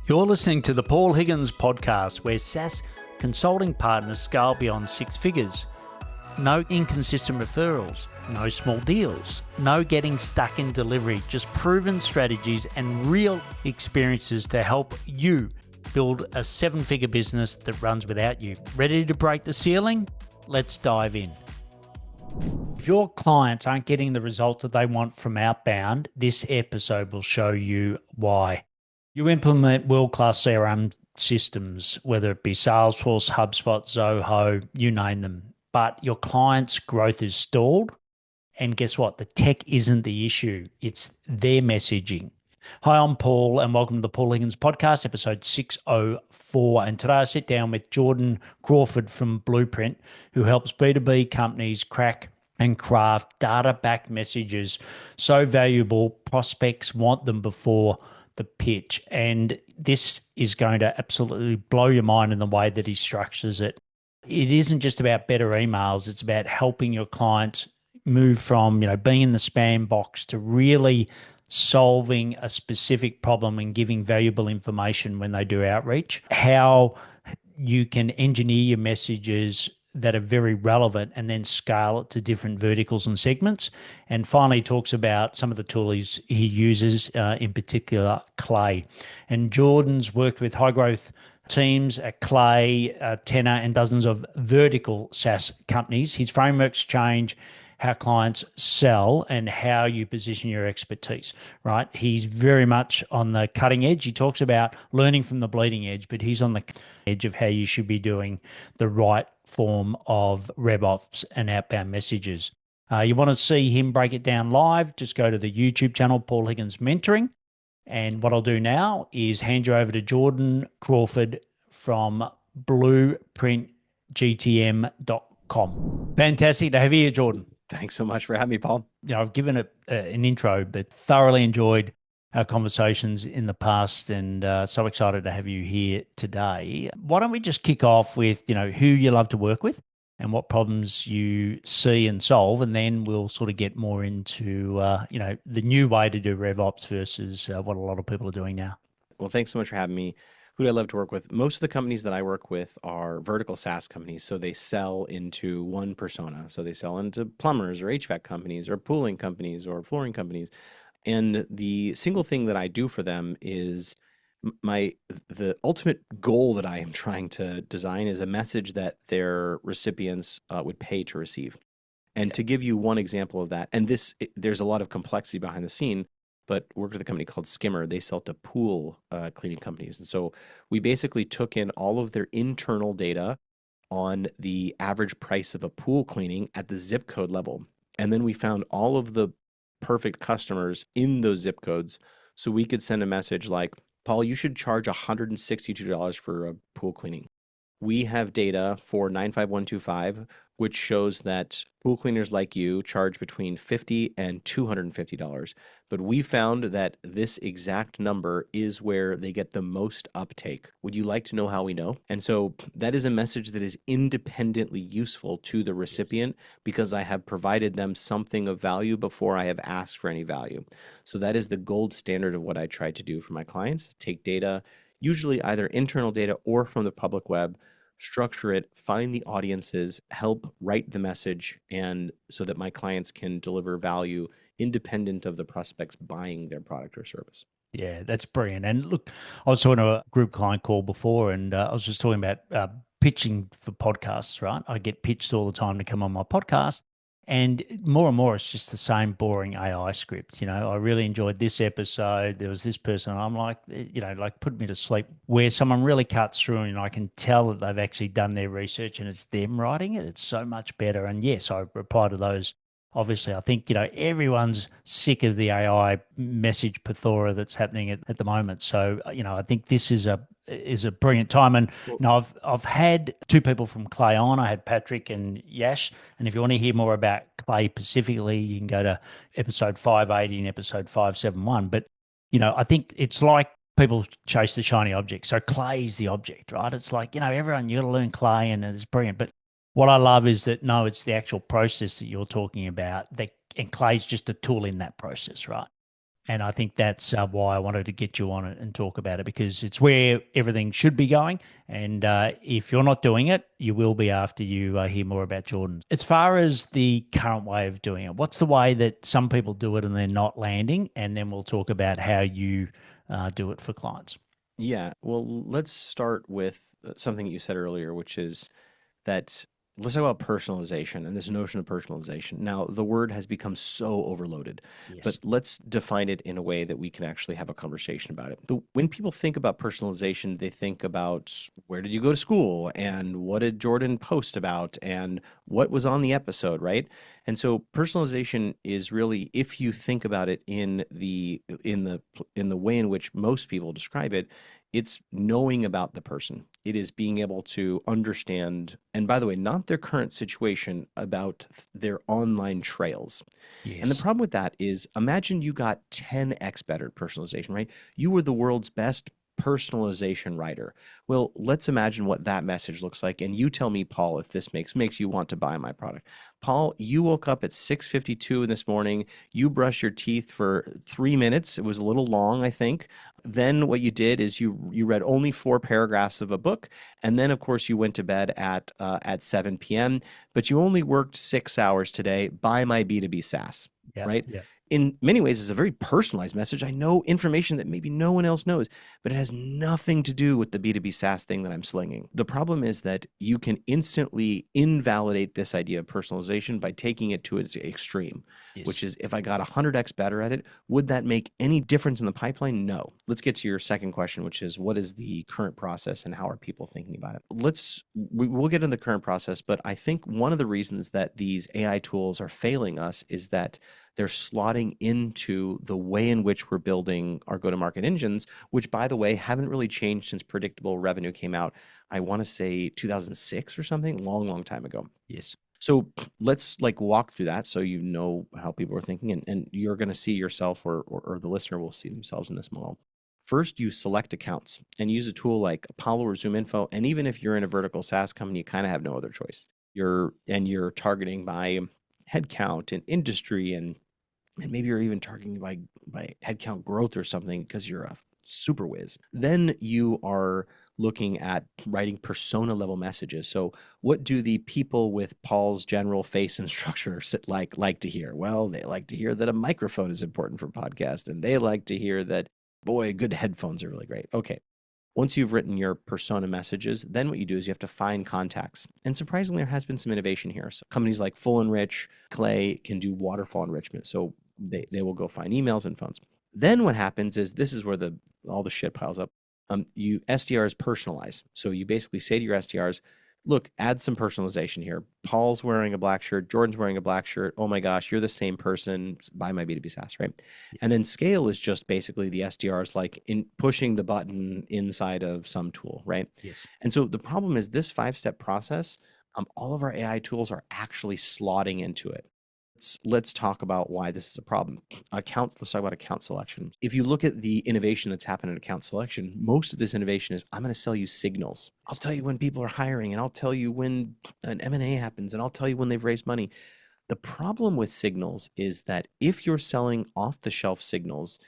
You're listening to the Paul Higgins Podcast, where SaaS consulting partners scale beyond six figures. No inconsistent referrals, no small deals, no getting stuck in delivery, just proven strategies and real experiences to help you build a seven-figure business that runs without you. Ready to break the ceiling? Let's dive in. If your clients aren't getting the results that they want from Outbound, this episode will show you why. You implement world-class CRM systems, whether it be Salesforce, HubSpot, Zoho, you name them, but your client's growth is stalled. And guess what? The tech isn't the issue. It's their messaging. Hi, I'm Paul, and welcome to the Paul Higgins Podcast, episode 604. And today I sit down with Jordan Crawford from Blueprint, who helps B2B companies crack and craft data-backed messages so valuable prospects want them before the pitch. And this is going to absolutely blow your mind in the way that he structures it. It isn't just about better emails. It's about helping your clients move from, being in the spam box to really solving a specific problem and giving valuable information when they do outreach. How you can engineer your messages that are very relevant and then scale it to different verticals and segments. And finally, talks about some of the tools he uses, in particular, Clay. And Jordan's worked with high growth teams at Clay, Tenor, and dozens of vertical SaaS companies. His frameworks change how clients sell and how you position your expertise, right? He's very much on the cutting edge. He talks about learning from the bleeding edge, but he's on the edge of how you should be doing the right form of RevOps and outbound messages. You want to see him break it down live, just go to the YouTube channel, Paul Higgins Mentoring. And what I'll do now is hand you over to Jordan Crawford from blueprintgtm.com. Fantastic to have you here, Jordan. Thanks so much for having me, Paul. I've given it an intro, but thoroughly enjoyed our conversations in the past, and so excited to have you here today. Why don't we just kick off with, who you love to work with and what problems you see and solve, and then we'll sort of get more into, the new way to do RevOps versus what a lot of people are doing now. Well, thanks so much for having me. Who do I love to work with? Most of the companies that I work with are vertical SaaS companies. So they sell into one persona. So they sell into plumbers or HVAC companies or pooling companies or flooring companies. And the single thing that I do for them is the ultimate goal that I am trying to design is a message that their recipients would pay to receive. And to give you one example of that, and there's a lot of complexity behind the scene, but worked with a company called Skimmer. They sell to pool cleaning companies. And so we basically took in all of their internal data on the average price of a pool cleaning at the zip code level. And then we found all of the perfect customers in those zip codes. So we could send a message like, Paul, you should charge $162 for a pool cleaning. We have data for 95125, which shows that pool cleaners like you charge between $50 and $250. But we found that this exact number is where they get the most uptake. Would you like to know how we know? And so that is a message that is independently useful to the recipient because I have provided them something of value before I have asked for any value. So that is the gold standard of what I try to do for my clients. Take data, usually either internal data or from the public web, structure it, find the audiences, help write the message, and so that my clients can deliver value independent of the prospects buying their product or service. Yeah, that's brilliant. And look, I was talking to a group client call before, and I was just talking about pitching for podcasts, right? I get pitched all the time to come on my podcast. And more, it's just the same boring AI script. I really enjoyed this episode. There was this person. I'm like, put me to sleep, where someone really cuts through and I can tell that they've actually done their research and it's them writing it. It's so much better. And yes, I reply to those. Obviously, I think, everyone's sick of the AI message plethora that's happening at the moment. So, I think this is a brilliant time. And I've had two people from Clay on. I had Patrick and Yash. And if you want to hear more about Clay specifically, you can go to episode 580 and episode 571. But, I think it's like people chase the shiny object. So Clay is the object, right? It's like, everyone, you got to learn Clay and it's brilliant. But what I love is that, no, it's the actual process that you're talking about, and Clay's just a tool in that process, right? And I think that's why I wanted to get you on it and talk about it, because it's where everything should be going. And if you're not doing it, you will be after you hear more about Jordan. As far as the current way of doing it, what's the way that some people do it and they're not landing? And then we'll talk about how you do it for clients. Yeah, well, let's start with something you said earlier, which is that let's talk about personalization and this notion of personalization. Now, the word has become so overloaded, but Yes. let's define it in a way that we can actually have a conversation about it. When people think about personalization, they think about where did you go to school and what did Jordan post about and what was on the episode, right? And so personalization is really, if you think about it in the way in which most people describe it, it's knowing about the person. It is being able to understand, and by the way, not their current situation, about their online trails. And the Yes. problem with that is imagine you got 10x better at personalization, right? You were the world's best personalization writer. Well, let's imagine what that message looks like. And you tell me, Paul, if this makes you want to buy my product. Paul, you woke up at 6:52 in this morning. You brushed your teeth for 3 minutes. It was a little long, I think. Then what you did is you read only 4 paragraphs of a book, and then of course you went to bed at 7 p.m. But you only worked 6 hours today. Buy my B2B SaaS, Yeah. right? Yeah. In many ways, it's a very personalized message. I know information that maybe no one else knows, but it has nothing to do with the B2B SaaS thing that I'm slinging. The problem is that you can instantly invalidate this idea of personalization by taking it to its extreme, Yes. which is if I got 100x better at it, would that make any difference in the pipeline? No. Let's get to your second question, which is what is the current process and how are people thinking about it? We'll get into the current process, but I think one of the reasons that these AI tools are failing us is that they're slotting into the way in which we're building our go-to-market engines, which, by the way, haven't really changed since predictable revenue came out. I want to say 2006 or something, long, long time ago. Yes. So let's like walk through that so you know how people are thinking, and you're going to see yourself or the listener will see themselves in this model. First, you select accounts and use a tool like Apollo or Zoom Info. And even if you're in a vertical SaaS company, you kind of have no other choice. You're targeting by headcount and industry, and maybe you're even targeting by headcount growth or something because you're a super whiz. Then you are looking at writing persona level messages. So what do the people with Paul's general face and structure like to hear? Well, they like to hear that a microphone is important for podcast, and they like to hear that, boy, good headphones are really great. Okay. Once you've written your persona messages, then what you do is you have to find contacts. And surprisingly, there has been some innovation here. So companies like Full Enrich, Clay can do waterfall enrichment. So they will go find emails and phones. Then what happens is this is where all the shit piles up. You SDRs personalize. So you basically say to your SDRs, look, add some personalization here. Paul's wearing a black shirt. Jordan's wearing a black shirt. Oh my gosh, you're the same person. Buy my B2B SaaS, right? And then scale is just basically the SDRs like in pushing the button inside of some tool, right? Yes. And so the problem is this 5-step process, all of our AI tools are actually slotting into it. Let's talk about why this is a problem. Let's talk about account selection. If you look at the innovation that's happened in account selection, most of this innovation is I'm going to sell you signals. I'll tell you when people are hiring, and I'll tell you when an M&A happens, and I'll tell you when they've raised money. The problem with signals is that if you're selling off the shelf signals,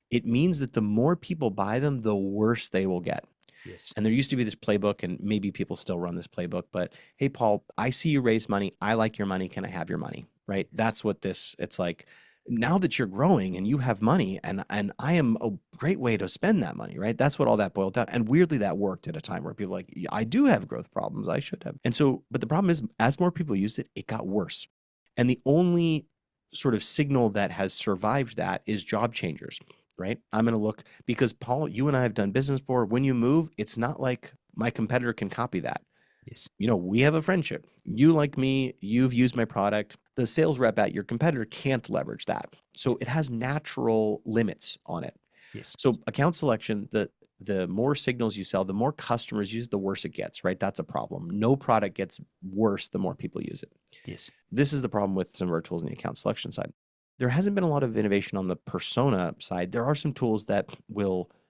it means that the more people buy them, the worse they will get. Yes. And there used to be this playbook, and maybe people still run this playbook, but hey, Paul, I see you raise money. I like your money. Can I have your money? Right? That's what it's like. Now that you're growing and you have money, and I am a great way to spend that money, right? That's what all that boiled down. And weirdly, that worked at a time where people were like, I do have growth problems. I should have. And so, but the problem is, as more people used it, it got worse. And the only sort of signal that has survived that is job changers, right? I'm going to look because Paul, you and I have done business before. When you move, it's not like my competitor can copy that. Yes. We have a friendship. You like me, you've used my product. The sales rep at your competitor can't leverage that. So it has natural limits on it. Yes. So account selection, the more signals you sell, the more customers use, the worse it gets, right? That's a problem. No product gets worse the more people use it. Yes. This is the problem with some of our tools on the account selection side. There hasn't been a lot of innovation on the persona side. There are some tools that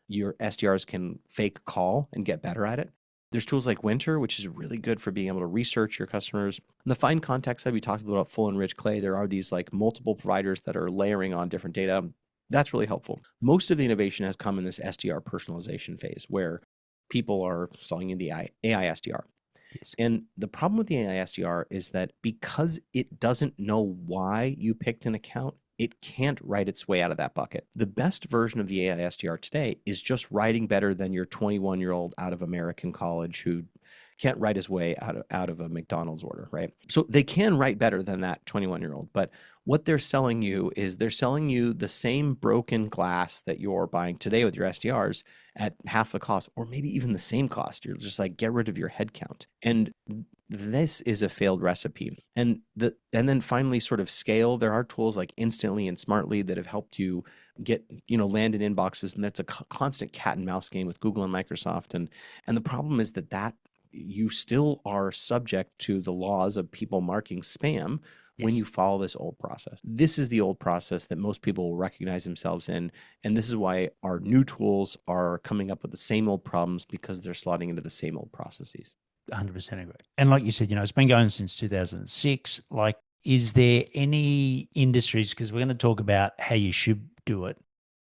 your SDRs can fake call and get better at it. There's tools like Winter, which is really good for being able to research your customers. On the find contact side, we talked a little about Full Enrich Clay. There are these like multiple providers that are layering on different data. That's really helpful. Most of the innovation has come in this SDR personalization phase where people are selling in the AI SDR. Yes. And the problem with the AI SDR is that because it doesn't know why you picked an account, it can't write its way out of that bucket. The best version of the AI SDR today is just writing better than your 21-year-old out of American college who can't write his way out of a McDonald's order, right? So they can write better than that 21-year-old, but what they're selling you is they're selling you the same broken glass that you're buying today with your SDRs at half the cost, or maybe even the same cost. You're just like, get rid of your headcount. And this is a failed recipe. And then finally sort of scale. There are tools like Instantly and Smartly that have helped you get, land in inboxes. And that's a constant cat and mouse game with Google and Microsoft. And the problem is that you still are subject to the laws of people marking spam when Yes. you follow this old process. This is the old process that most people will recognize themselves in. And this is why our new tools are coming up with the same old problems, because they're slotting into the same old processes. 100% agree. And like you said, it's been going since 2006. Like, is there any industries, because we're going to talk about how you should do it,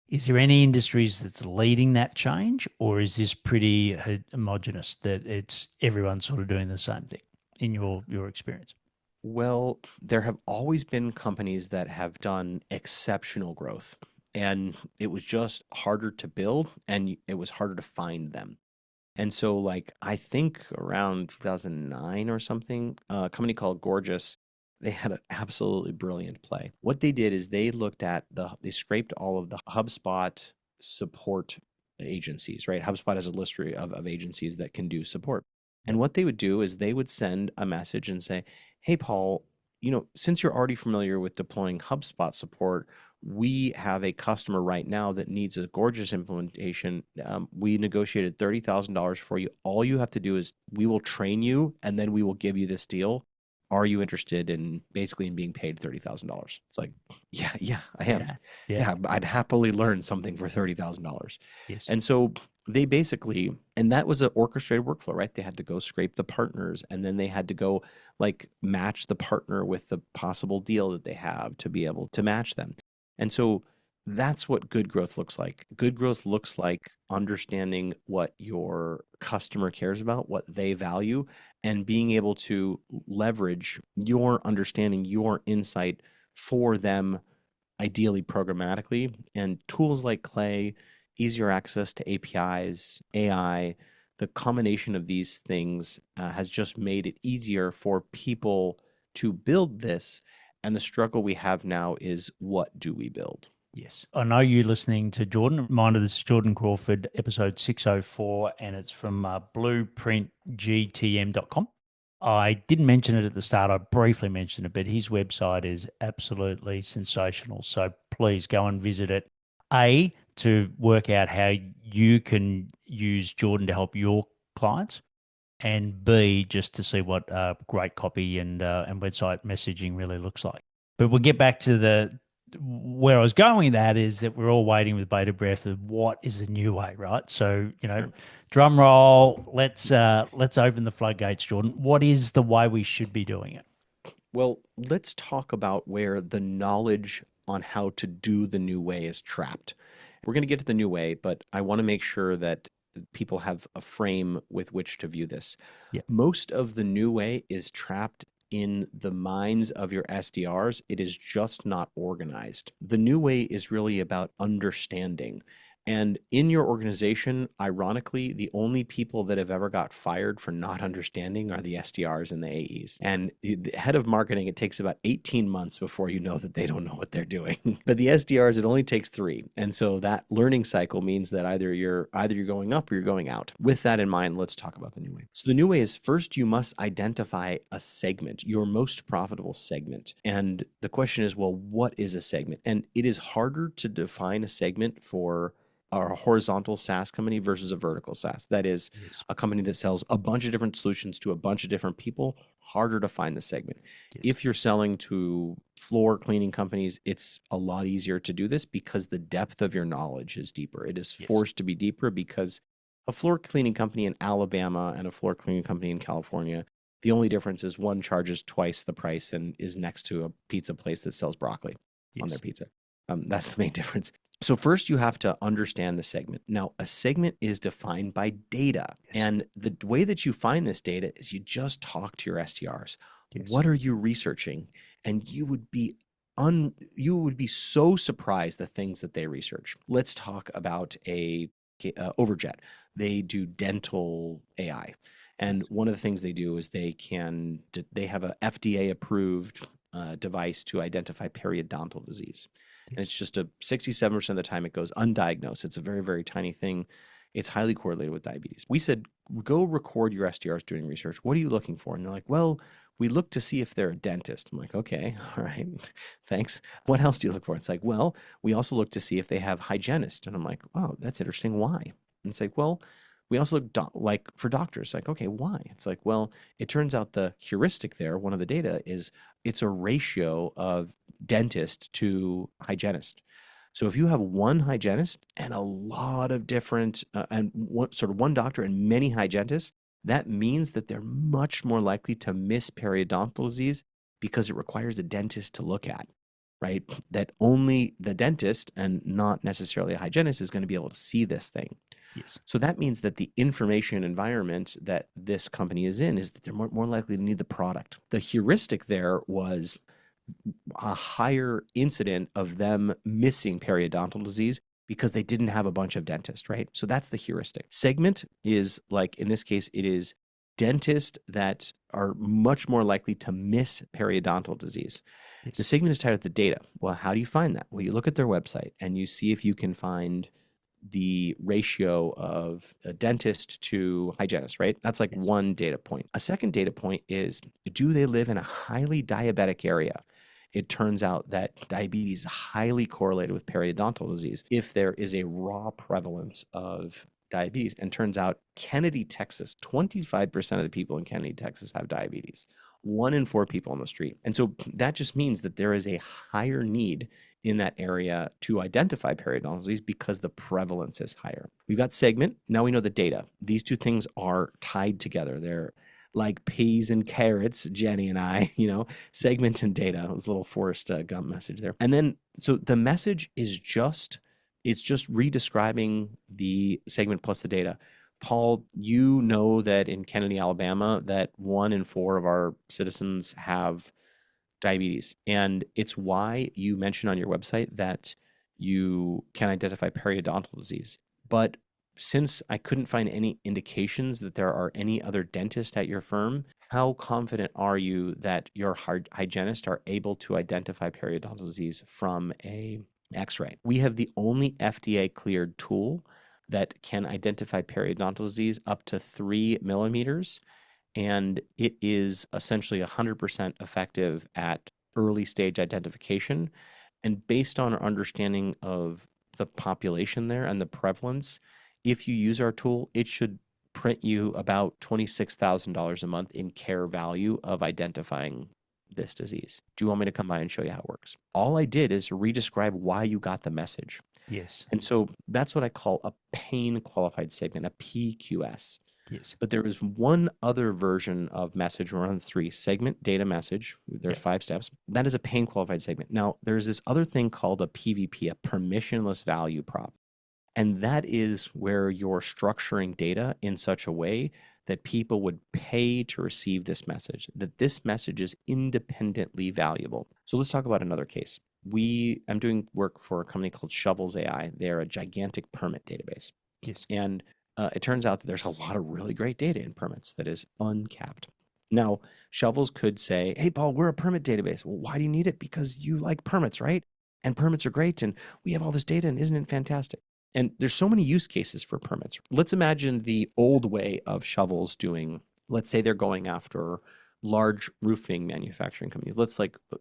is there any industries that's leading that change, or is this pretty homogenous that it's everyone sort of doing the same thing in your experience? Well, there have always been companies that have done exceptional growth, and it was just harder to build and it was harder to find them. And so, like, I think around 2009 or something, a company called Gorgeous, they had an absolutely brilliant play. What they did is they scraped all of the HubSpot support agencies, right? HubSpot has a list of agencies that can do support. And what they would do is they would send a message and say, hey, Paul, since you're already familiar with deploying HubSpot support, we have a customer right now that needs a Gorgeous implementation. We negotiated $30,000 for you. All you have to do is we will train you and then we will give you this deal. Are you interested in being paid $30,000? It's like, yeah, I am. Yeah. Yeah, I'd happily learn something for $30,000. Yes. And so they basically, and that was an orchestrated workflow, right? They had to go scrape the partners, and then they had to go like match the partner with the possible deal that they have to be able to match them. And so that's what good growth looks like. Good growth looks like understanding what your customer cares about, what they value, and being able to leverage your understanding, your insight for them, ideally programmatically. And tools like Clay, easier access to APIs, AI, the combination of these things has just made it easier for people to build this. And the struggle we have now is, what do we build? Yes. I know you're listening to Jordan. Reminder, this is Jordan Crawford, episode 604, and it's from blueprintgtm.com. I didn't mention it at the start. I briefly mentioned it, but his website is absolutely sensational. So please go and visit it. A, to work out how you can use Jordan to help your clients, and B, just to see what great copy and website messaging really looks like. But we'll get back to where I was going with that is that we're all waiting with bated breath of what is the new way, right? So, drum roll, let's open the floodgates, Jordan. What is the way we should be doing it? Well, let's talk about where the knowledge on how to do the new way is trapped. We're going to get to the new way, but I want to make sure that people have a frame with which to view this. Yeah. Most of the new way is trapped in the minds of your SDRs. It is just not organized. The new way is really about understanding. And in your organization, ironically, the only people that have ever got fired for not understanding are the SDRs and the AEs. And the head of marketing, it takes about 18 months before you know that they don't know what they're doing. But the SDRs, it only takes 3. And so that learning cycle means that either you're going up or you're going out. With that in mind, let's talk about the new way. So the new way is, first you must identify a segment, your most profitable segment. And the question is, well, what is a segment? And it is harder to define a segment for a horizontal SaaS company versus a vertical SaaS. That is a company that sells a bunch of different solutions to a bunch of different people. Harder to find the segment. Yes. If you're selling to floor cleaning companies, it's a lot easier to do this because the depth of your knowledge is deeper. It is forced to be deeper because a floor cleaning company in Alabama and a floor cleaning company in California, the only difference is one charges twice the price and is next to a pizza place that sells broccoli on their pizza. That's the main difference. So first you have to understand the segment. Now, a segment is defined by data. Yes. And the way that you find this data is you just talk to your SDRs. Yes. What are you researching? And you would be so surprised the things that they research. Let's talk about Overjet. They do dental AI. And Yes. one of the things they do is they have a FDA approved device to identify periodontal disease. And Yes. it's just 67% of the time it goes undiagnosed. It's a very, very tiny thing. It's highly correlated with diabetes. We said, go record your SDRs doing research. What are you looking for? And they're like, well, we look to see if they're a dentist. I'm like, okay, all right, thanks. What else do you look for? It's like, well, we also look to see if they have hygienist. And I'm like, oh, that's interesting. Why? And it's like, well, we also look like for doctors. Like, okay, why? It's like, well, it turns out the heuristic there, one of the data is it's a ratio of dentist to hygienist. So if you have one hygienist and a lot of different, one doctor and many hygienists, that means that they're much more likely to miss periodontal disease because it requires a dentist to look at, right? That only the dentist and not necessarily a hygienist is going to be able to see this thing. Yes. So that means that the information environment that this company is in is that they're more likely to need the product. The heuristic there was a higher incident of them missing periodontal disease because they didn't have a bunch of dentists, right? So that's the heuristic. Segment is like, in this case, it is dentists that are much more likely to miss periodontal disease. The Yes. segment is tied with the data. Well, how do you find that? Well, you look at their website and you see if you can find the ratio of a dentist to hygienist, right? That's like Yes. one data point. A second data point is, do they live in a highly diabetic area? It turns out that diabetes is highly correlated with periodontal disease if there is a raw prevalence of diabetes. And turns out Kennedy, Texas, 25% of the people in Kennedy, Texas have diabetes. 1 in 4 people on the street. And so that just means that there is a higher need in that area to identify periodontal disease because the prevalence is higher. We've got segment. Now we know the data. These two things are tied together. They're like peas and carrots, Jenny and I, segment and data. It was a little Forrest Gump message there. And then, so the message is it's just redescribing the segment plus the data. Paul, you know that in Kennedy, Alabama, that 1 in 4 of our citizens have diabetes. And it's why you mentioned on your website that you can identify periodontal disease. But since I couldn't find any indications that there are any other dentists at your firm, how confident are you that your hygienists are able to identify periodontal disease from a X-ray? We have the only FDA cleared tool that can identify periodontal disease up to 3 millimeters, and it is essentially 100% effective at early stage identification. And based on our understanding of the population there and the prevalence, if you use our tool, it should print you about $26,000 a month in care value of identifying this disease. Do you want me to come by and show you how it works? All I did is redescribe why you got the message. Yes. And so that's what I call a pain qualified segment, a PQS. Yes. But there is one other version of message. We're on 3: segment, data, message. There's Yeah. 5 steps. That is a pain qualified segment. Now, there's this other thing called a PVP, a permissionless value prop. And that is where you're structuring data in such a way that people would pay to receive this message, that this message is independently valuable. So let's talk about another case. I'm doing work for a company called Shovels AI. They're a gigantic permit database. Yes. And it turns out that there's a lot of really great data in permits that is uncapped. Now, Shovels could say, hey, Paul, we're a permit database. Well, why do you need it? Because you like permits, right? And permits are great. And we have all this data. And isn't it fantastic? And there's so many use cases for permits. Let's imagine the old way of Shovels doing, let's say they're going after large roofing manufacturing companies.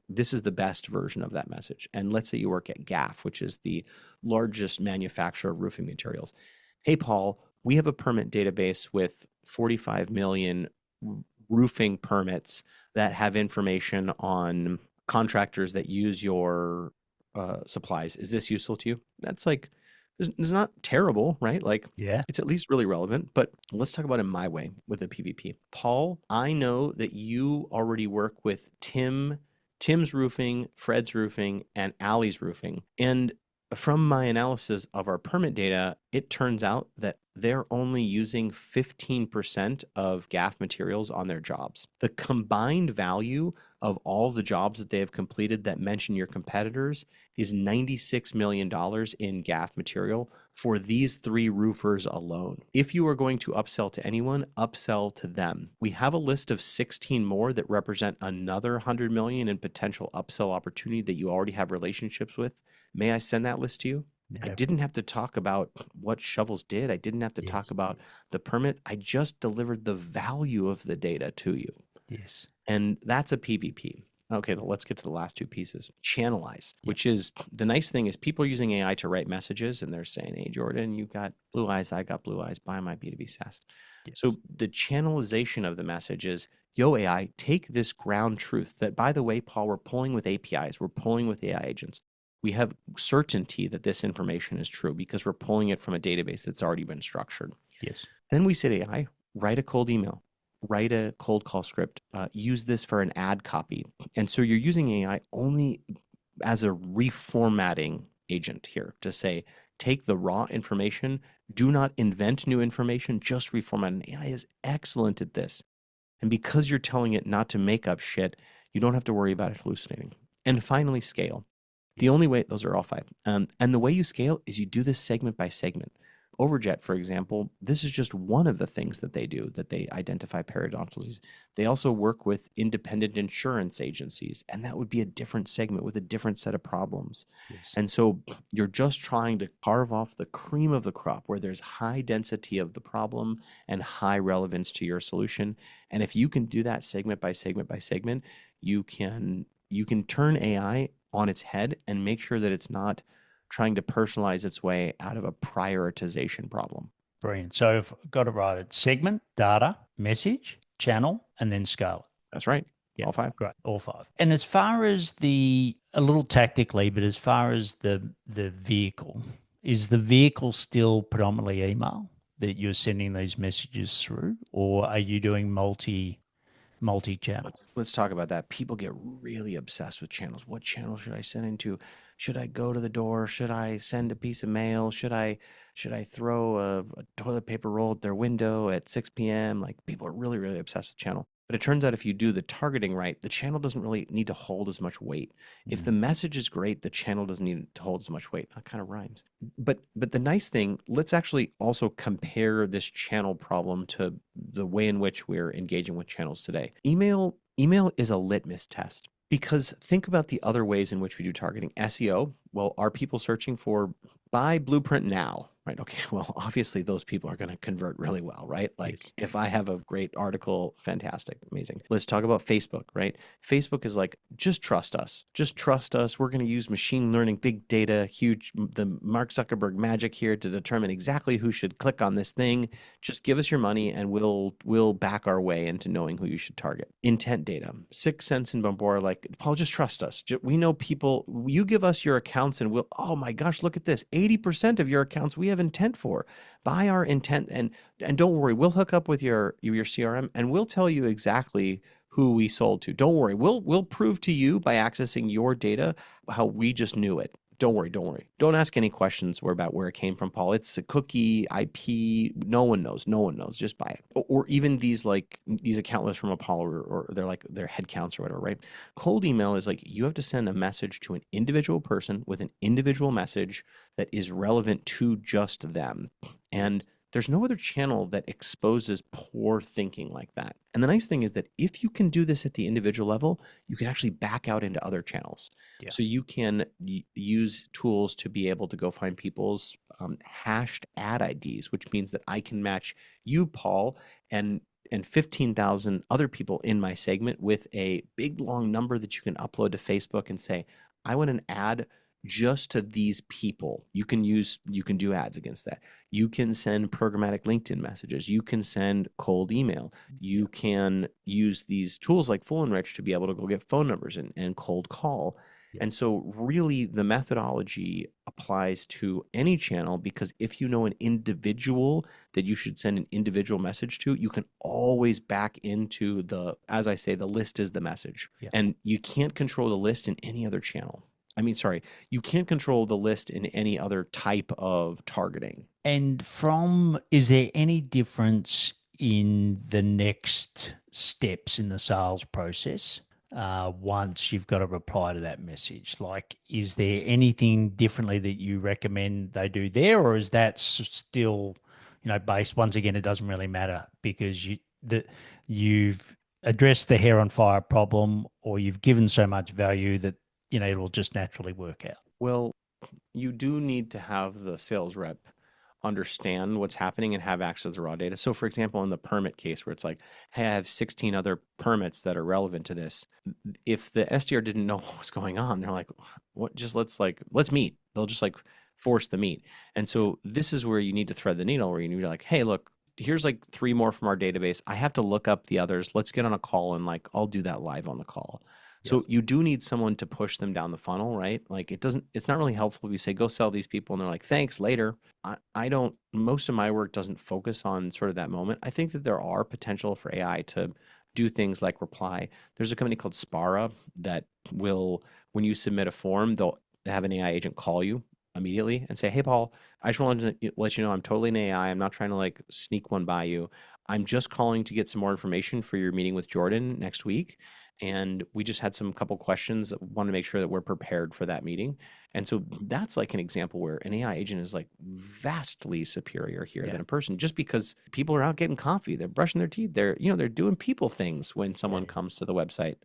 This is the best version of that message. And let's say you work at GAF, which is the largest manufacturer of roofing materials. Hey, Paul, we have a permit database with 45 million roofing permits that have information on contractors that use your supplies. Is this useful to you? That's it's not terrible, right? Yeah. It's at least really relevant. But let's talk about it my way with a PVP. Paul, I know that you already work with Tim's Roofing, Fred's Roofing, and Allie's Roofing. And from my analysis of our permit data, it turns out that they're only using 15% of GAF materials on their jobs. The combined value of all the jobs that they have completed that mention your competitors is $96 million in GAF material for these 3 roofers alone. If you are going to upsell to anyone, upsell to them. We have a list of 16 more that represent another 100 million in potential upsell opportunity that you already have relationships with. May I send that list to you? I didn't have to talk about what shovels did. I didn't have to talk about the permit. I just delivered the value of the data to you. Yes. And that's a PVP. Okay, let's get to the last 2 pieces. Channelize, which is the nice thing is people are using AI to write messages and they're saying, hey, Jordan, you got blue eyes, I got blue eyes, buy my B2B SaaS. Yes. So the channelization of the message is, yo, AI, take this ground truth that, by the way, Paul, we're pulling with APIs, we're pulling with AI agents. We have certainty that this information is true because we're pulling it from a database that's already been structured. Yes. Then we said, AI, write a cold email, write a cold call script, use this for an ad copy. And so you're using AI only as a reformatting agent here to say, take the raw information, do not invent new information, just reformat. And AI is excellent at this. And because you're telling it not to make up shit, you don't have to worry about it hallucinating. And finally, scale. The only way, those are all 5. And the way you scale is you do this segment by segment. Overjet, for example, this is just one of the things that they do, that they identify paradoxically. They also work with independent insurance agencies, and that would be a different segment with a different set of problems. Yes. And so you're just trying to carve off the cream of the crop where there's high density of the problem and high relevance to your solution. And if you can do that segment by segment by segment, you can turn AI on its head and make sure that it's not trying to personalize its way out of a prioritization problem. Brilliant. So I've got to write it: segment, data, message, channel, and then scale. That's right. Yeah, all 5. Great. All 5. And as far as a little tactically, but as far as the vehicle, is the vehicle still predominantly email that you're sending these messages through, or are you doing multi-channel? Let's talk about that. People get really obsessed with channels. What channel should I send into? Should I go to the door? Should I send a piece of mail? Should I throw a toilet paper roll at their window at 6 p.m.? Like, people are really, really obsessed with channel. But it turns out if you do the targeting right, the channel doesn't really need to hold as much weight. If the message is great, the channel doesn't need to hold as much weight. That kind of rhymes. But the nice thing, let's actually also compare this channel problem to the way in which we're engaging with channels today. Email is a litmus test. Because think about the other ways in which we do targeting. SEO, well, are people searching for buy blueprint now? Right. Okay. Well, obviously those people are going to convert really well, right? Like, yes. If I have a great article, fantastic, amazing. Let's talk about Facebook, right? Facebook is like, just trust us. Just trust us. We're going to use machine learning, big data, the Mark Zuckerberg magic here to determine exactly who should click on this thing. Just give us your money and we'll back our way into knowing who you should target. Intent data. 6 Sense and Bambora, like, Paul, just trust us. We know people. You give us your accounts and we'll, oh my gosh, look at this. 80% of your accounts we have intent for. Buy our intent and don't worry, we'll hook up with your CRM and we'll tell you exactly who we sold to. Don't worry, we'll prove to you by accessing your data how we just knew it. Don't worry. Don't ask any questions about where it came from, Paul. It's a cookie, IP. No one knows. Just buy it. Or even these account lists from Apollo, or they're like their head counts or whatever, right? Cold email is like you have to send a message to an individual person with an individual message that is relevant to just them. And there's no other channel that exposes poor thinking like that. And the nice thing is that if you can do this at the individual level, you can actually back out into other channels. Yeah. So you can use tools to be able to go find people's hashed ad IDs, which means that I can match you, Paul, and 15,000 other people in my segment with a big, long number that you can upload to Facebook and say, I want an ad just to these people. You can do ads against that. You can send programmatic LinkedIn messages. You can send cold email. You can use these tools like Full Enrich to be able to go get phone numbers and cold call. And so really the methodology applies to any channel, because if you know an individual that you should send an individual message to, you can always back into as I say, the list is the message. Yeah. And you can't control the list in any other channel. I mean, sorry, you can't control the list in any other type of targeting. And is there any difference in the next steps in the sales process once you've got to reply to that message? Like, is there anything differently that you recommend they do there, or is that still, based, once again, it doesn't really matter because you've addressed the hair on fire problem, or you've given so much value that, it'll just naturally work out. Well, you do need to have the sales rep understand what's happening and have access to the raw data. So, for example, in the permit case where it's like, hey, I have 16 other permits that are relevant to this. If the SDR didn't know what was going on, they're like, what? Just let's meet. They'll just like force the meet. And so this is where you need to thread the needle, where you need to be like, hey, look, here's like 3 more from our database. I have to look up the others. Let's get on a call and like I'll do that live on the call. Yep. So you do need someone to push them down the funnel, right? Like it's not really helpful if you say, go sell these people and they're like, thanks, later. I don't, most of my work doesn't focus on sort of that moment. I think that there are potential for AI to do things like reply. There's a company called Spara that will, when you submit a form, they'll have an AI agent call you immediately and say, hey, Paul, I just wanted to let you know I'm totally an AI. I'm not trying to like sneak one by you. I'm just calling to get some more information for your meeting with Jordan next week. And we just had some couple questions. Want to make sure that we're prepared for that meeting. And so that's like an example where an AI agent is like vastly superior here than a person, just because people are out getting coffee, they're brushing their teeth, they're doing people things when someone comes to the website.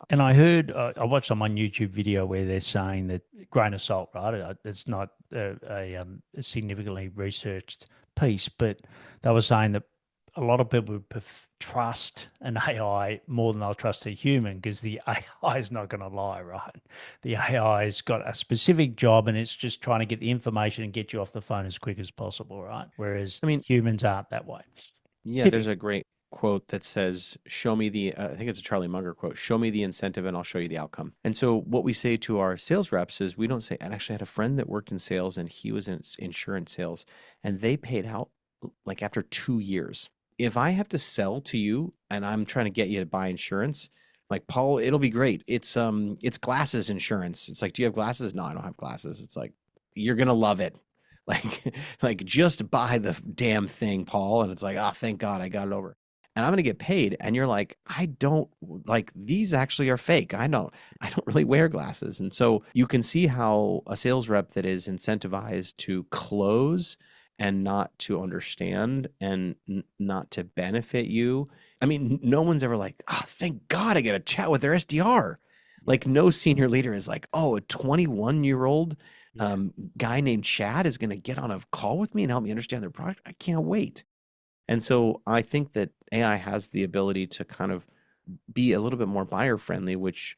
And I heard, I watched some on YouTube video where they're saying that, grain of salt, right? It's not a significantly researched piece, but they were saying that a lot of people would trust an AI more than they'll trust a human because the AI is not going to lie, right? The AI's got a specific job and it's just trying to get the information and get you off the phone as quick as possible, right? Whereas I mean, humans aren't that way. yeah, there's a great quote that says, show me I think it's a Charlie Munger quote, show me the incentive and I'll show you the outcome. And so what we say to our sales reps is we don't say, and actually I had a friend that worked in sales and he was in insurance sales and they paid out like after 2 years. If I have to sell to you and I'm trying to get you to buy insurance, like, Paul, it'll be great. It's glasses insurance. It's like, do you have glasses? No, I don't have glasses. It's like, you're gonna love it. Like just buy the damn thing, Paul. And it's like, oh, thank God I got it over. And I'm gonna get paid. And you're like, I don't like, these actually are fake. I don't really wear glasses. And so you can see how a sales rep that is incentivized to close and not to understand and not to benefit you. I mean, no one's ever like, oh, thank God I get a chat with their SDR. Like, no senior leader is like, oh, a 21-year-old guy named Chad is going to get on a call with me and help me understand their product. I can't wait. And so I think that AI has the ability to kind of be a little bit more buyer friendly, which,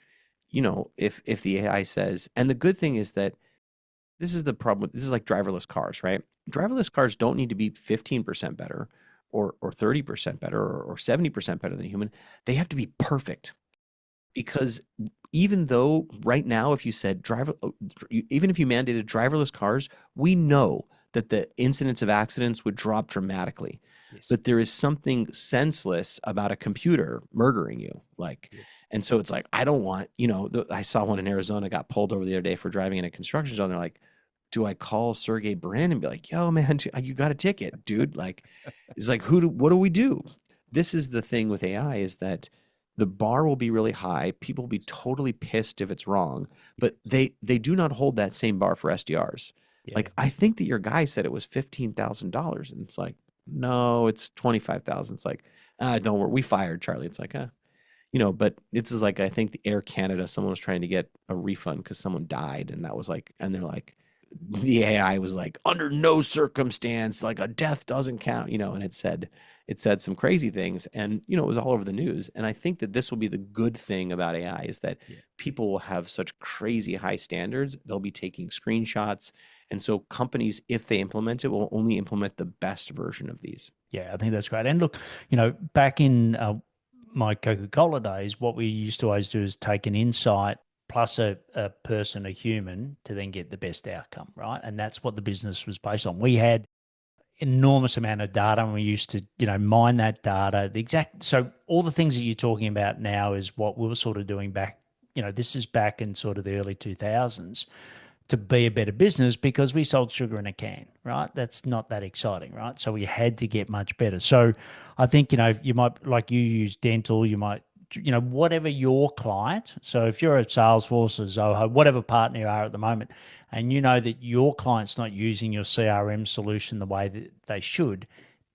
if the AI says, and the good thing is that this is the problem. This is like driverless cars, right? Driverless cars don't need to be 15% better or 30% better or 70% better than a human. They have to be perfect. Because even though right now, if you said even if you mandated driverless cars, we know that the incidence of accidents would drop dramatically. Yes. But there is something senseless about a computer murdering you. Like, Yes. and so it's like, I don't want, I saw one in Arizona got pulled over the other day for driving in a construction zone. They're like, do I call Sergey Brin and be like, yo, man, you got a ticket, dude? Like, it's like, what do we do? This is the thing with AI is that the bar will be really high. People will be totally pissed if it's wrong, but they do not hold that same bar for SDRs. Yeah. Like, I think that your guy said it was $15,000, and it's like, no, it's 25,000. It's like, don't worry, we fired Charlie. It's like, but it's just like, I think the Air Canada, someone was trying to get a refund because someone died, and that was like, and they're like, the AI was like, under no circumstance, like a death doesn't count, and it said some crazy things, and it was all over the news. And I think that this will be the good thing about AI is that people will have such crazy high standards. They'll be taking screenshots. And so companies, if they implement it, will only implement the best version of these. Yeah, I think that's great. And look, back in my Coca-Cola days, what we used to always do is take an insight plus a person, a human, to then get the best outcome, right? And that's what the business was based on. We had enormous amount of data and we used to, mine that data. So all the things that you're talking about now is what we were sort of doing back, this is back in sort of the early 2000s, to be a better business because we sold sugar in a can, right? That's not that exciting, right? So we had to get much better. So I think, you might, like you use dental, you might, whatever your client. So if you're at Salesforce or Zoho, whatever partner you are at the moment, and you know that your client's not using your CRM solution the way that they should,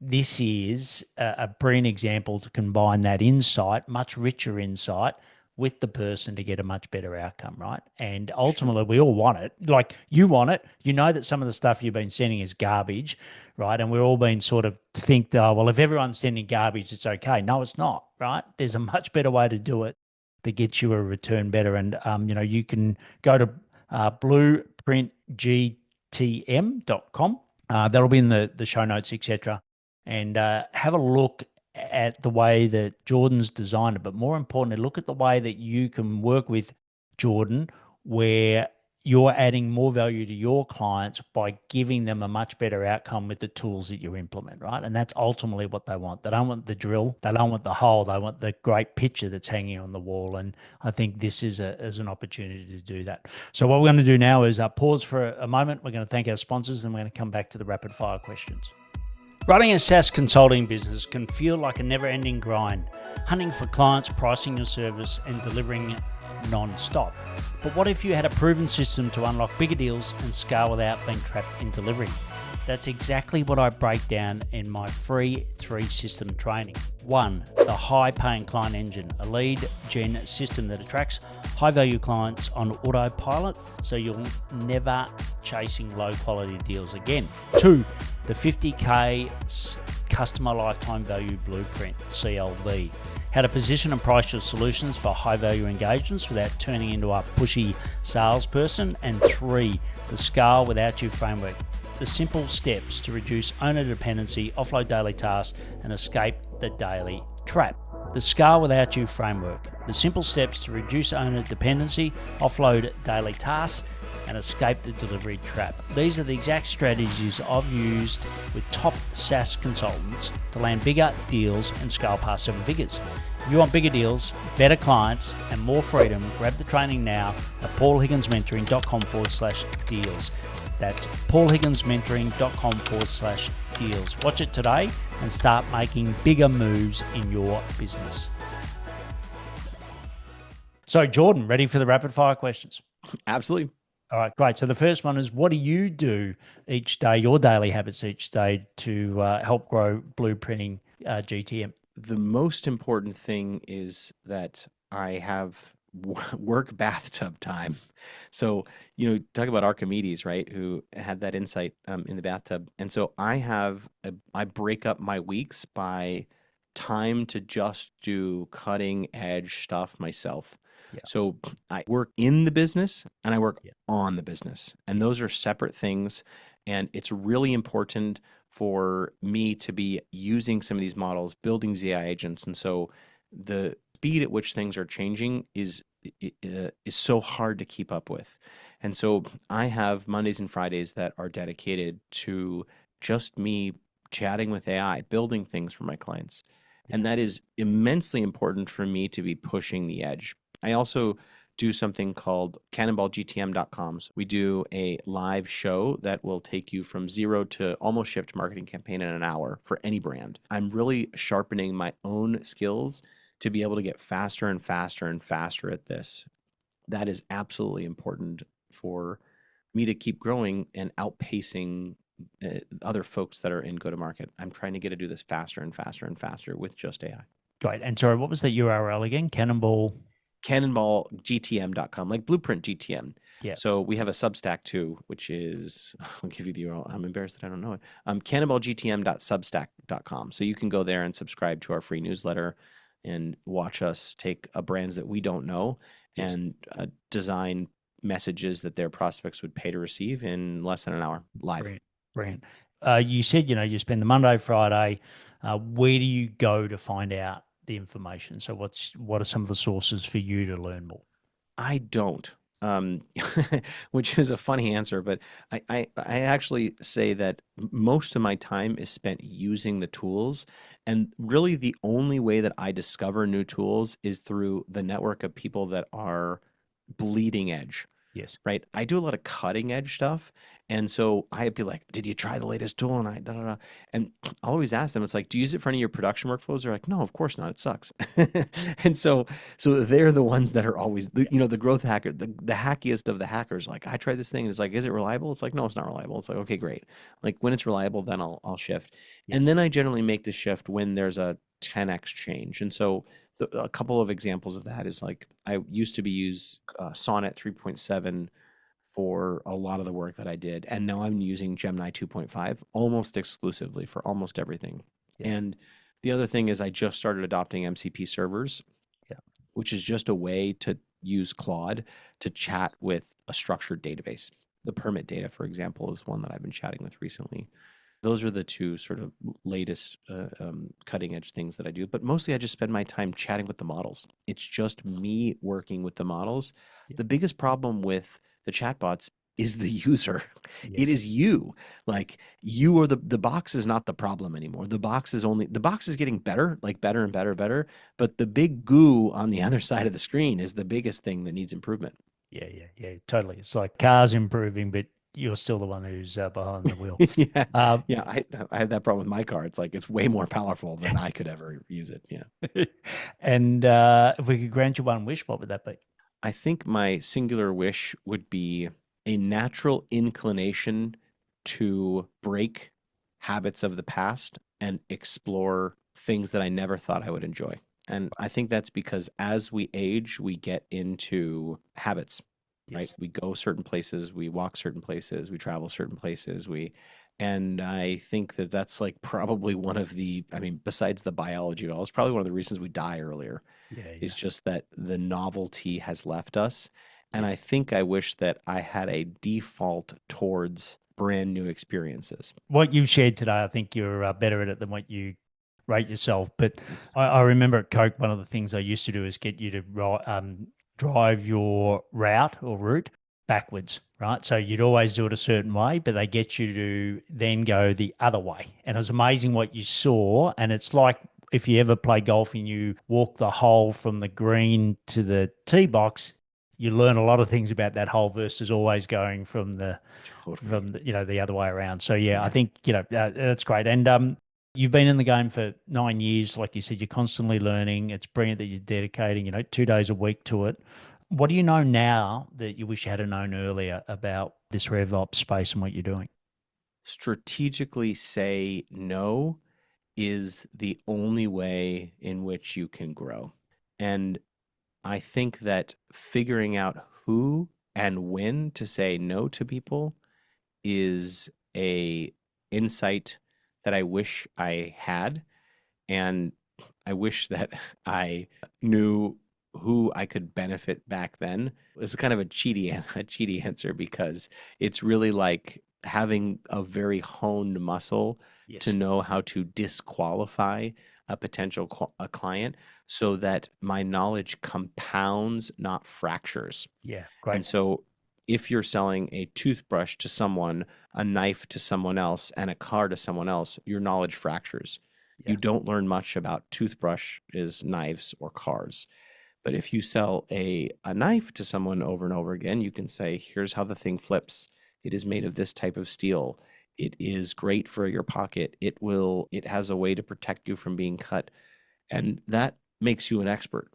this is a brilliant example to combine that insight, much richer insight, with the person to get a much better outcome, right? And Sure. ultimately, we all want it. Like you want it. You know that some of the stuff you've been sending is garbage, right? And we're all been sort of think, oh, well, if everyone's sending garbage, it's okay. No, it's not, right? There's a much better way to do it that gets you a return better. And, you can go to blueprintgtm.com. That'll be in the show notes, etc. And have a look at the way that Jordan's designed it, but more importantly, look at the way that you can work with Jordan where you're adding more value to your clients by giving them a much better outcome with the tools that you implement, right? And that's ultimately what they want. They don't want the drill. They don't want the hole. They want the great picture that's hanging on the wall. And I think this is an opportunity to do that. So what we're going to do now is pause for a moment. We're going to thank our sponsors, and we're going to come back to the rapid fire questions. Running a SaaS consulting business can feel like a never-ending grind, hunting for clients, pricing your service, and delivering non-stop. But what if you had a proven system to unlock bigger deals and scale without being trapped in delivery? That's exactly what I break down in my free 3-system training. 1, the high-paying client engine, a lead gen system that attracts high-value clients on autopilot so you'll never chasing low-quality deals again. 2, the 50K customer lifetime value blueprint, CLV. How to position and price your solutions for high-value engagements without turning into a pushy salesperson. And 3, the scale without you framework. The simple steps to reduce owner dependency, offload daily tasks, and escape the daily trap. The Scale Without You framework. The simple steps to reduce owner dependency, offload daily tasks, and escape the delivery trap. These are the exact strategies I've used with top SaaS consultants to land bigger deals and scale past 7 figures. If you want bigger deals, better clients, and more freedom, grab the training now at paulhigginsmentoring.com/deals. That's paulhigginsmentoring.com/deals. Watch it today and start making bigger moves in your business. So, Jordan, ready for the rapid fire questions? Absolutely. All right, great. So the first one is, what do you do each day, your daily habits each day, to help grow blueprinting GTM? The most important thing is that I have work bathtub time. So, talk about Archimedes, right? Who had that insight in the bathtub. And so I break up my weeks by time to just do cutting edge stuff myself. Yeah. So I work in the business and I work Yeah. on the business. And those are separate things. And it's really important for me to be using some of these models, building ZI agents. And so the speed at which things are changing is so hard to keep up with. And so I have Mondays and Fridays that are dedicated to just me chatting with AI, building things for my clients. And that is immensely important for me to be pushing the edge. I also do something called cannonballgtm.com. So we do a live show that will take you from zero to almost shipped marketing campaign in an hour for any brand. I'm really sharpening my own skills to be able to get faster and faster and faster at this. That is absolutely important for me to keep growing and outpacing other folks that are in go-to-market. I'm trying to get to do this faster and faster and faster with just AI. Great. And sorry, what was the URL again? Cannonballgtm.com, like Blueprint GTM. Yeah. So we have a Substack too, which is, I'll give you the URL. I'm embarrassed that I don't know it. Cannonballgtm.substack.com. So you can go there and subscribe to our free newsletter and watch us take brands that we don't know and design messages that their prospects would pay to receive in less than an hour live. Brilliant. You said, you spend the Monday, Friday. Where do you go to find out the information? So what are some of the sources for you to learn more? I don't, which is a funny answer, but I actually say that most of my time is spent using the tools. And really the only way that I discover new tools is through the network of people that are bleeding edge, Yes. right? I do a lot of cutting edge stuff. And so I'd be like, did you try the latest tool? And I, da, da, da. And I always ask them, it's like, do you use it for any of your production workflows? They're like, no, of course not. It sucks. And so they're the ones that are always, Yeah. the growth hacker, the hackiest of the hackers. Like, I tried this thing. And it's like, is it reliable? It's like, no, it's not reliable. It's like, okay, great. Like when it's reliable, then I'll shift. Yeah. And then I generally make the shift when there's a 10x change. And so a couple of examples of that is like I used to be use Sonnet 3.7 for a lot of the work that I did, and now I'm using Gemini 2.5 almost exclusively for almost everything. Yeah. And the other thing is I just started adopting MCP servers, Yeah. which is just a way to use Claude to chat with a structured database. The permit data, for example, is one that I've been chatting with recently. Those are the two sort of latest cutting edge things that I do. But mostly I just spend my time chatting with the models. It's just me working with the models. Yeah. The biggest problem with the chatbots is the user. It Yes. is you. Like you are the box is not the problem anymore. The box is getting better, like better and better, better. But the big goo on the other side of the screen is the biggest thing that needs improvement. Yeah. Yeah. Yeah. Totally. It's like cars improving, but you're still the one who's behind the wheel. Yeah. Um, Yeah. I have that problem with my car. It's like it's way more powerful than I could ever use it. Yeah. and if we could grant you one wish, what would that be? I think my singular wish would be a natural inclination to break habits of the past and explore things that I never thought I would enjoy. And I think that's because as we age, we get into habits, right? Yes. We go certain places, we walk certain places, we travel certain places, and I think that that's like probably one of the, I mean, besides the biology and all, it's probably one of the reasons we die earlier Yeah. is Yeah. just that the novelty has left us. And I Yes. think I wish that I had a default towards brand new experiences. What you've shared today, I think you're better at it than what you rate yourself. But Thanks. I remember at Coke, one of the things I used to do is get you to drive your route backwards, right? So you'd always do it a certain way, but they get you to then go the other way. And it was amazing what you saw. And it's like if you ever play golf and you walk the hole from the green to the tee box, you learn a lot of things about that hole versus always going Totally. the other way around. So yeah, I Yeah. think that's great. And you've been in the game for 9 years, like you said, you're constantly learning. It's brilliant that you're dedicating 2 days a week to it. What do you know now that you wish you had known earlier about this RevOps space and what you're doing? Strategically say no is the only way in which you can grow. And I think that figuring out who and when to say no to people is a insight that I wish I had, and I wish that I knew who I could benefit back then. It's kind of a cheaty answer because it's really like having a very honed muscle to Yes. know how to disqualify a potential a client so that my knowledge compounds, not fractures. Yeah, And great. so if you're selling a toothbrush to someone, a knife to someone else, and a car to someone else, your knowledge fractures. Yeah. You don't learn much about toothbrushes, knives, or cars. But if you sell a knife to someone over and over again, you can say, here's how the thing flips. It is made of this type of steel. It is great for your pocket. It has a way to protect you from being cut. And that makes you an expert.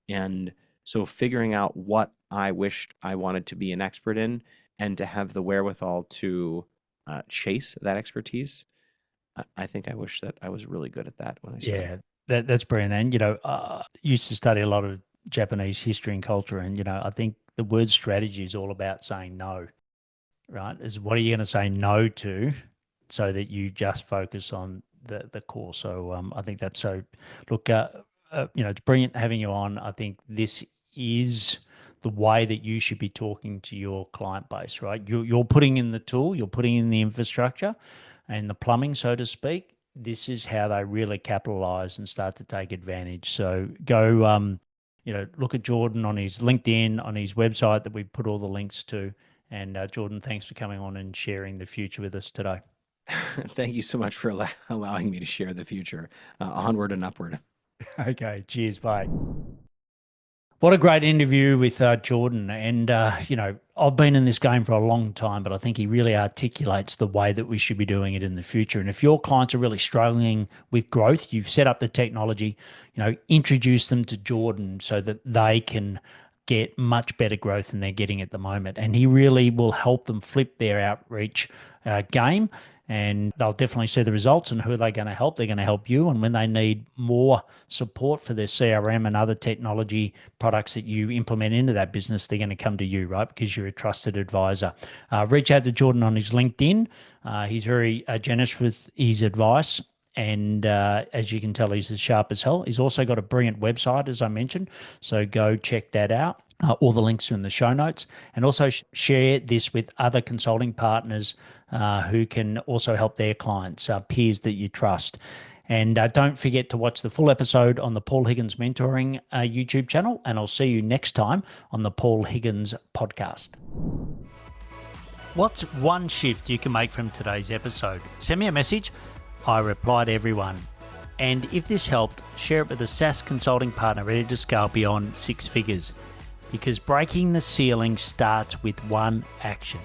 And so figuring out what I wished I wanted to be an expert in and to have the wherewithal to chase that expertise, I think I wish that I was really good at that when I started. Yeah, that's brilliant. And used to study a lot of Japanese history and culture, and I think the word strategy is all about saying no, right? Is what are you going to say no to, so that you just focus on the core. So I think that's so. Look, it's brilliant having you on. I think this is the way that you should be talking to your client base, right? You're putting in the tool, you're putting in the infrastructure, and the plumbing, so to speak. This is how they really capitalize and start to take advantage. So go, look at Jordan on his LinkedIn, on his website that we put all the links to. And Jordan, thanks for coming on and sharing the future with us today. Thank you so much for allowing me to share the future. Onward and upward. Okay, cheers, bye. What a great interview with Jordan. And, I've been in this game for a long time, but I think he really articulates the way that we should be doing it in the future. And if your clients are really struggling with growth, you've set up the technology, introduce them to Jordan so that they can get much better growth than they're getting at the moment. And he really will help them flip their outreach game. And they'll definitely see the results. And who are they going to help? They're going to help you. And when they need more support for their CRM and other technology products that you implement into that business, they're going to come to you, right? Because you're a trusted advisor. Reach out to Jordan on his LinkedIn. He's very generous with his advice. And as you can tell, he's as sharp as hell. He's also got a brilliant website, as I mentioned. So go check that out. All the links are in the show notes. And also share this with other consulting partners who can also help their clients, peers that you trust. And don't forget to watch the full episode on the Paul Higgins Mentoring YouTube channel. And I'll see you next time on the Paul Higgins Podcast. What's one shift you can make from today's episode? Send me a message. I reply to everyone. And if this helped, share it with a SaaS consulting partner ready to scale beyond 6 figures. Because breaking the ceiling starts with one action.